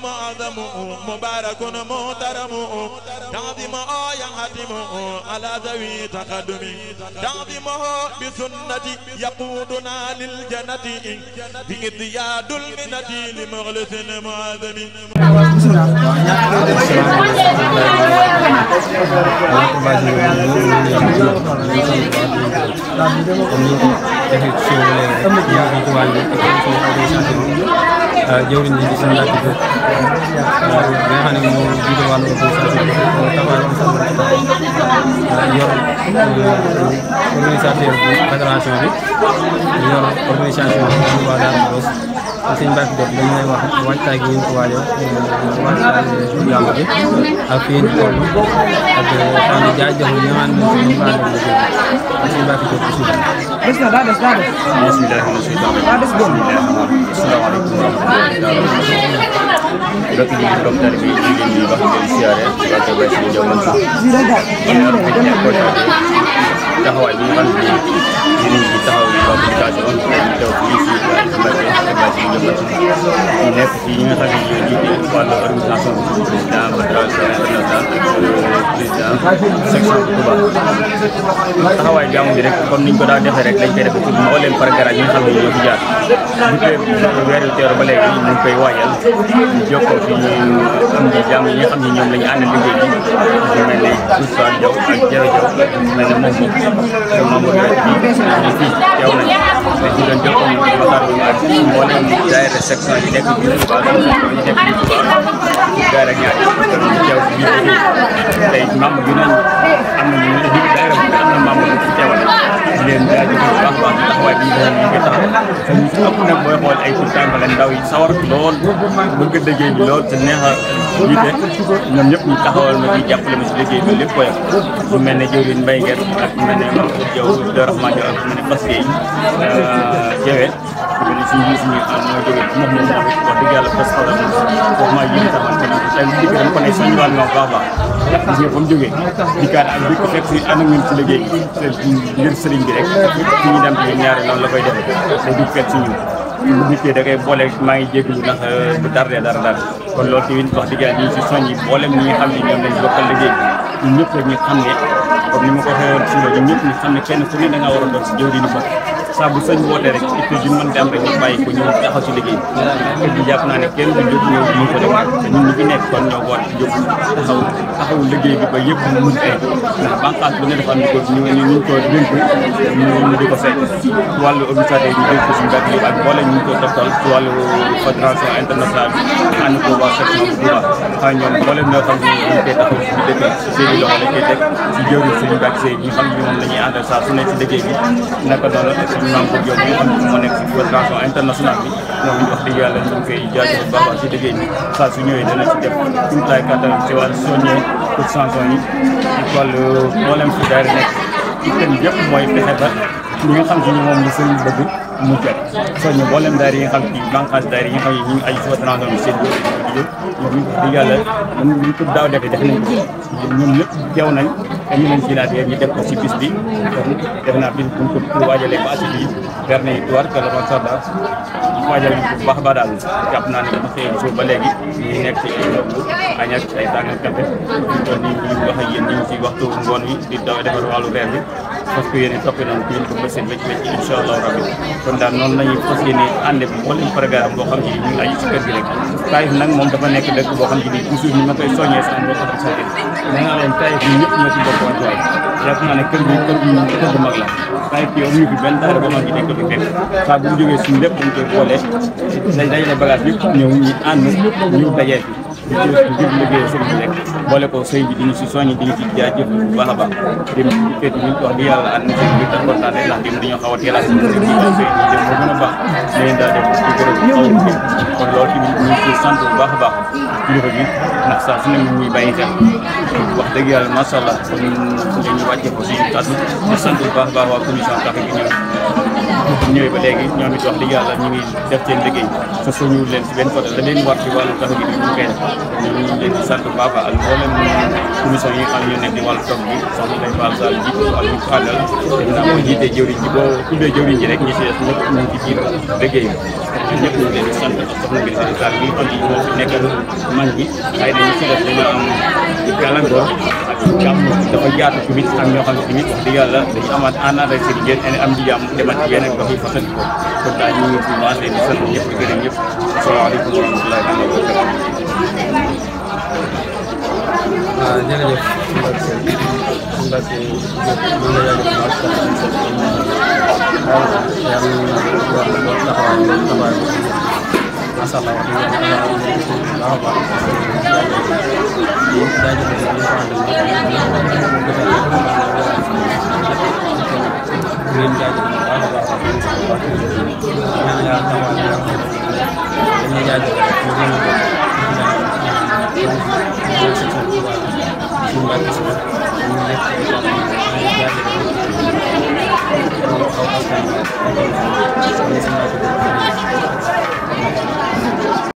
معظم مبارك محترم تعظيمه ينهدم على ذوي تقدم تعظيمه بسنة يقودنا للجنة بإذياد المنة لمغلث معظم jawriñ ji di seen laaj bi nga xam ne moo jiite wàllu organisation yor organisateur bu fédération bi yor organisation bi waa Darou Khoudoss sëñ Mbacke Diop dañu lay wax waajtaay gi ngeen ko waajal waajtaay gàmmu bi ak fi ngeen toll ak xam ne jaajëf yi nga xam ne moom la ñu sëñ Mbacke Diop aussi. Berarti di dalam dari ini di bahagian siaran baca baca di zaman itu. Tahu ini kan ini kita tahu kita jalan kita polisi baca di zaman ini ini kan di pada organisasi dan madrasah internasional section kubah. Tahu yang direct koning pada ada direct lagi ada betul oleh perkara ini kalau dia biar. Bukan biar itu orang balik ini mungkin wayang. Joko fi di jam yi nga xam ne ñoom la ñu àndal liggéey bi ñu mel ne Ousmane Diaw ak Diaw mel ne moom membre bi fii teew nañ te ñu doon jokkoo ñu waxtaan ak mboolem daayira section yi nekk bi Touba yi nekk bi Touba daayira ñaari teew bi tey membre yu nañ am na ñu bi daayira bi am na membre bu fi teewal di leen jaajëfal bu baax baax taxawaay bi ñu ngi taxaw te ñu ci ëpp nag booy xool ay tout temps la ndaw yi sawar lool bëgg liggéey bi lool te neex a jiite ñoom ñëpp ñu taxawal ma di jàppale ma si liggéey bi lépp koy mu mel ne jëwriñ Mbaye Nguer ak mel ne Mamadou Diaw de Rahman Diaw ak mel ne Fass Gueye Jewet mel ne suñu mooy jóge moom wax dëgg yàlla Fass foofu maa yéene taxawal te tey digg dama ko ne soñu waat nga baax baax gis nga fa mu jógee dikkaat ak bi ko fekk si ànd ak ñun si liggéey bi ngir sëriñ bi rek fi ñu dem ci ñaari noonu la koy def te du fekk si ñun bu dikkee da koy boole maa ngi jégalu ndax bu tardé dara kon loolu tamit wax dëgg yàlla ñu ngi si soññi boolem ñi nga xam ne ñoom lañ bokkal liggéey bi ñun ñëpp rek ñu xam ne comme ni ma ko waxee woon si loolu ñun ñëpp ñu xam ne kenn ku ne da ngaa war a doon si jëwriñu bopp saa bu sëñ wootee rek itte ju mën di am rek ñu bàyyi ko ñëw taxaw si liggéey bi te jàpp naa ne kenn du jóg ñëw ñu ko def te ñun ñi fi nekk kon ñoo war jóg taxaw liggéey bi ba yëpp mu mën ay ndax bànqaas bu ne dafa am ko ñu ko dénk ñu di ko seet wàllu organisateur yi dénk ko suñu bàtt yi ak boole ñu ko toftal ci wàllu fédération internationale bi ànd ko waa section bu Touba xëy ñoom boole ñoo xam ne ñu koy taxaw si dëkk seeni loxo lañ koy teg si jëwriñ suñu bàtt yi ñi xam ne moom la ñuy àndal saa su nekk si liggéey bi naka noonu maam ko Diop nga xam ne moo nekk si fédération internationale bi ñoom ñu wax dëgg yàlla ñu ngi koy jaajëfal baax baax si liggéey bi saa su ñëwee dana ci def suñu taay kàttan ci wàllu soññee pour sanction yi ci wàllu mboolem fi daal nekk itam yëpp mooy fexe ba li nga xam si ni moom la sëriñ bëgg mu jot soññe mboolem daal yi nga xam ci bànqaas daal yi nga xam ne ñu ngi ay fédération bi seen ñoom dëgg yàlla man ñu ko daaw defee def nañ ko ñoom ñëpp teew nañ te ñu leen ci laaj ñu def ko si bis bi kon def naa bis buñ ko waajalee ba asi bi berne yi tuwaar kala ma sarda waajal nañ ko bu baax ba daal jàpp naa ne dama xëy suuf ba léegi ñu nekk ci añ ak ay tàngal café ñu toll nii ñu wax ak yéen ñu ngi ci waxtu ngoon wi di daw defar wàllu reer bi parce que yéen toppee nañ ko ko bëseen wecc wecc incha allah rabbi kon daal noonu lañuy fas yéene ànde bu wala programme boo xam ne ñu ngi aju ci kër gi rek Taïf nag moom dafa nekk dëkk boo xam ne toujours ni ma koy soññee sax boo xam ne nee naa leen Taïf ñi ñëpp ñoo ci bokk wàccuwaay yaakaar naa ne kër bu mag la Taïf yow ñu fi benn daara boo xam ne ko fi fekk saa bu ñu jógee suñu lépp dañ koy boole day dajale bagage yëpp ñëw ñu ànd ñu dajee fi ngir liggéey sëriñ bi rek boole ko sëy bi diñu si soññi diñu si jaajëf bu baax a baax dem feet ñu wax di yàlla ànd na sëñ bi tax kontaan ndax dem dañoo xaw a teel a sëñ bi dem moo gën a baax leen daal def ci gërëm xaw kon loolu tamit ñu ngi sant bu baax a baax kilifa bi ndax saa su ne ñu ñuy bàyyi xel wax dëgg yàlla macha allah kon dañu wàcce ko si kàddu di sant bu baax a baax waa commission tax bi ñëwee ba léegi ñoom it wax dëgg yàlla ñu ngi def seen liggéey sa soñu leen si benn côté la leen war ci wàllu tax gi ñu koy def ñu ngi leen di sant bu baax ak mboolem commission yi nga xam ne ñu nekk di wàllu toog bi soxna Ndeye Fall Sall jiite ak ñu àndal def naa boo jiitee jëwriñ ji boo tuddee jëwriñ ji rek ñi si des ñëpp ñu ngi ci biir liggéey bi ñëpp ñu ngi leen di sant ak soxna Ndeye Fall Sall bi kilifa gi moo fi nekkal mag gi xëy na ñu si def dina am gàllankoor ak jàmm dafa yaatu tamit am ñoo xam ne tamit wax dëgg yàlla dañu amaat ànd ak seen ngeen am di jàmm demat ci yeneen gox yi fasal ko kon daal ñu ngi commencé di sant ñëpp di gërëm ñëpp asalaamaaleykum wa rahmatullahi wa barakatuh. jërëjëf Mbacke ñu ngi lay